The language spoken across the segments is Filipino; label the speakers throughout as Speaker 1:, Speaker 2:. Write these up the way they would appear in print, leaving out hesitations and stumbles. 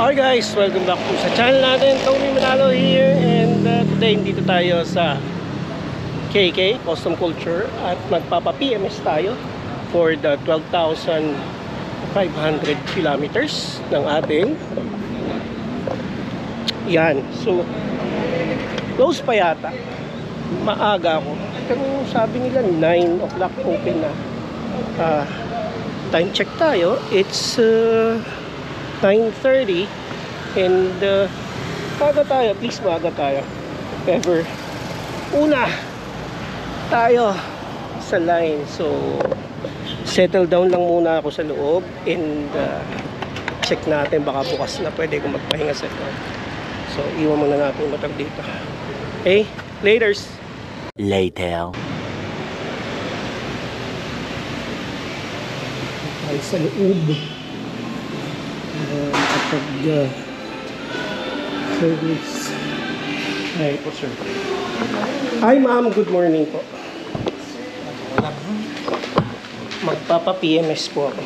Speaker 1: Hi guys, welcome back po sa channel natin. Tony Manalo here, and today dito tayo sa KK Custom Culture at magpapa-PMS tayo for the 12,500 kilometers ng ating yan. So close pa yata, maaga ako, pero sabi nila 9 o'clock open na. Time check tayo, it's 9:30, and maaga tayo, please maaga tayo. Ever una tayo sa line, so settle down lang muna ako sa loob, and check natin, baka bukas na pwede kong magpahinga sa loob. So iwan muna natin yung motor dito. Okay, later. Tayo sa loob kapag service. Ay po sir. Hi ma'am, good morning po. Magpapa-PMS po ako.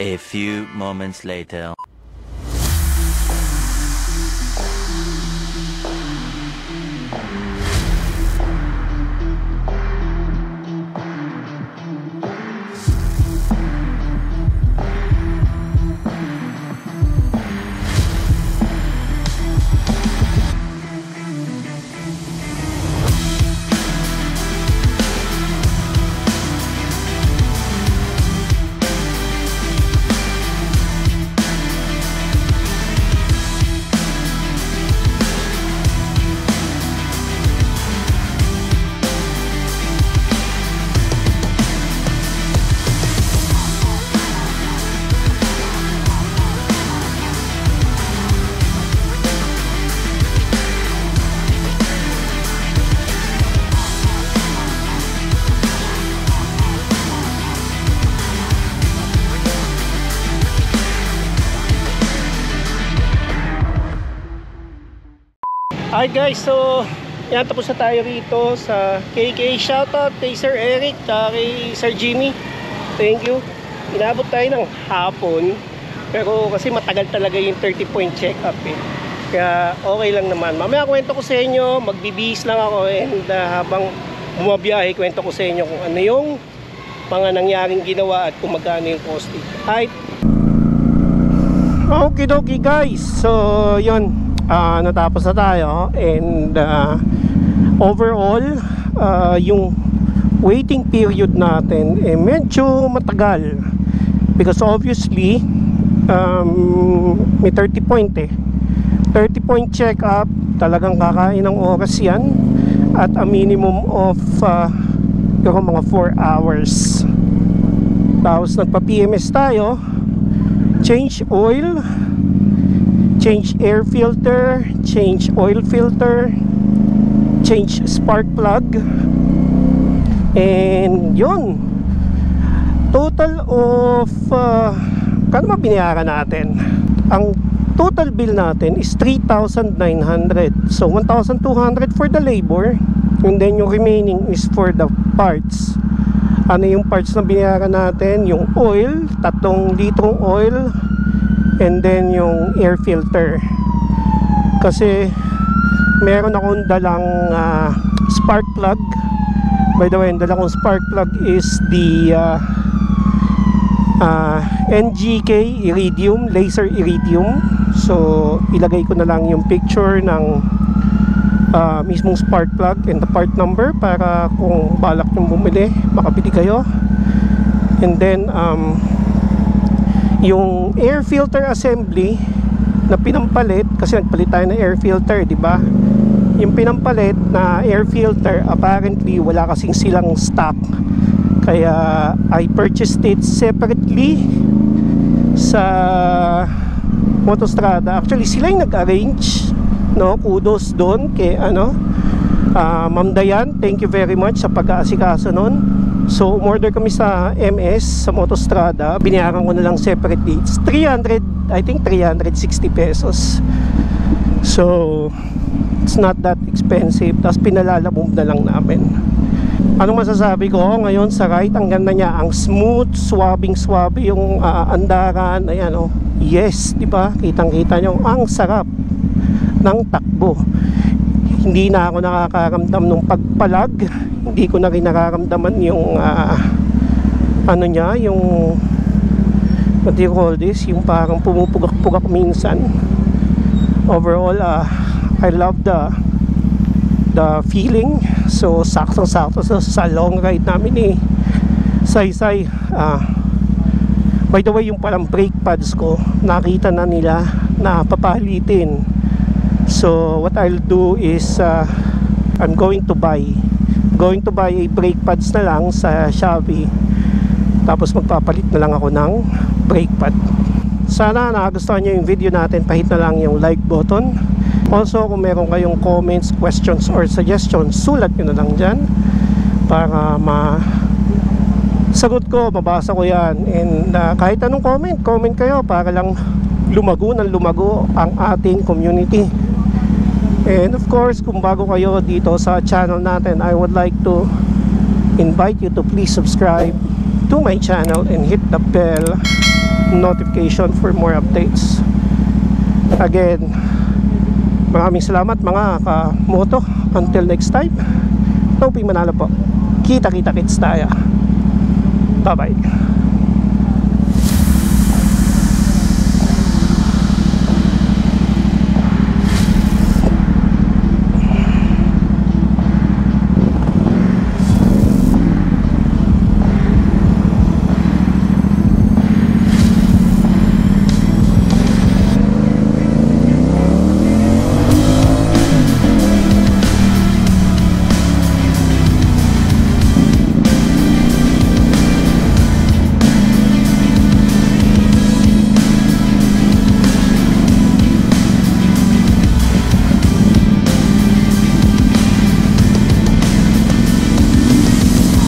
Speaker 2: A few moments later.
Speaker 1: Hi guys, so Yan, tapos na tayo rito sa KK. Shoutout kay Sir Eric at kay Sir Jimmy. Thank you. Inabot tayo ng hapon. Pero kasi matagal talaga yung 30-point check-up eh. Kaya okay lang naman. Mamaya kwento ko sa inyo. Magbibihis lang ako and habang bumabiyahe, kwento ko sa inyo kung ano yung mga nangyaring ginawa at kung magkano yung costing. Alright. Okay guys. So yun. Natapos na tayo. And overall, yung waiting period natin medyo matagal. Because obviously, may 30 point 30 point check up, talagang kakain ng oras yan at a minimum of mga 4 hours. Tapos nagpa PMS tayo, change oil, change air filter, change oil filter, change spark plug, and yun, total of kano ba binayaran natin? Ang total bill natin is 3,900. So 1,200 for the labor, and then yung remaining is for the parts. Ano yung parts na binayaran natin? Yung oil, 3 litrong oil, and then yung air filter. Kasi meron akong dalang spark plug. By the way, ang dala kong spark plug is the NGK iridium, laser iridium. So ilagay ko na lang yung picture ng mismong spark plug and the part number para kung balak yung bumili, makabili kayo. And then yung air filter assembly na pinampalit, kasi nagpalit tayo ng air filter, di ba? Yung pinampalit na air filter, apparently wala kasing silang stock. Kaya I purchased it separately sa Motostrada. Actually sila yung nag-arrange, no? Kudos doon kay Ma'am Dayan, thank you very much sa pag-aasikaso nun. So umorder kami sa MS, sa Motostrada. Binayaran ko na lang separately. It's 360 pesos. So it's not that expensive. Tapos pinalalabog na lang namin. Anong masasabi ko ngayon sa ride? Ang ganda niya, ang smooth, swabbing yung andaran. Ayan oh. Yes, di ba? Kitang-kita nyo, ang sarap ng takbo. Hindi na ako nakakaramdam ng pagpalag. Hindi ko na rin nakaramdaman yung yung what do you call this? Yung parang pumupugak-pugak minsan. Overall, I love the feeling. So sakto-sakto sa long ride namin ni Saysay. By the way, yung palang brake pads ko, nakita na nila na papalitin. So what I'll do is I'm going to buy a brake pads na lang sa Shopee. Tapos magpapalit na lang ako ng brake pad. Sana nagustuhan nyo yung video natin. Pahit na lang yung like button. Also, kung meron kayong comments, questions, or suggestions, sulat nyo na lang dyan para sagot ko, mabasa ko yan. And kahit anong comment kayo para lang lumago ang ating community. And of course, kung bago kayo dito sa channel natin, I would like to invite you to please subscribe to my channel and hit the bell notification for more updates. Again, maraming salamat mga kamoto. Until next time, Topi Manalo po. Kita-kita kits tayo. Bye bye.